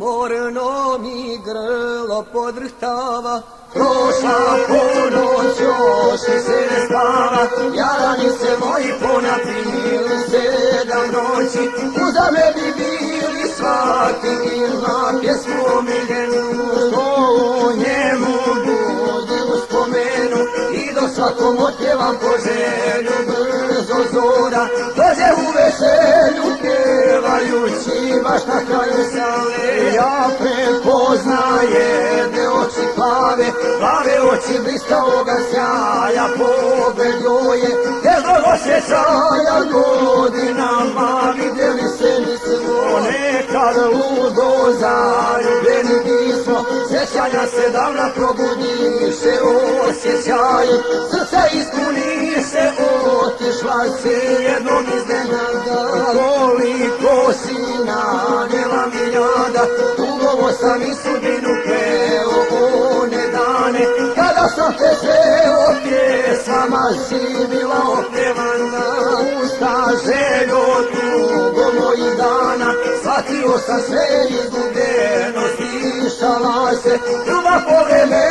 Morno mi grlo podrhtava, prošla ponoć još i se ne spava. Jarani se moji ponapili 7 noći, uza me bi bili svaki na pjesmu omiljenu, što o njemu budi uspomenu i do svakom otpjevam poželju. Brzo zora dođe u veselju, pjevajući baš na kraju sale. Ja prepoznaje oči plave, plave oči blistaoga sjaja, pogled joj je jednog osjećaja. Godinama vidjeli se nismo, nekad ludo zaljubljeni bismo, sjećanja se davna probudiše, osjećaj srca ispuniše, otišla si jednog iznenada. Koliko si nanijela mi jada, dugovo sam i sudbinu pleo one dane, kada sam te sreo, pjesmama si bila opjevana. Usta željo dugo mojih dana, shvatio sam sve izgubljenost, išala se ljubav po vreme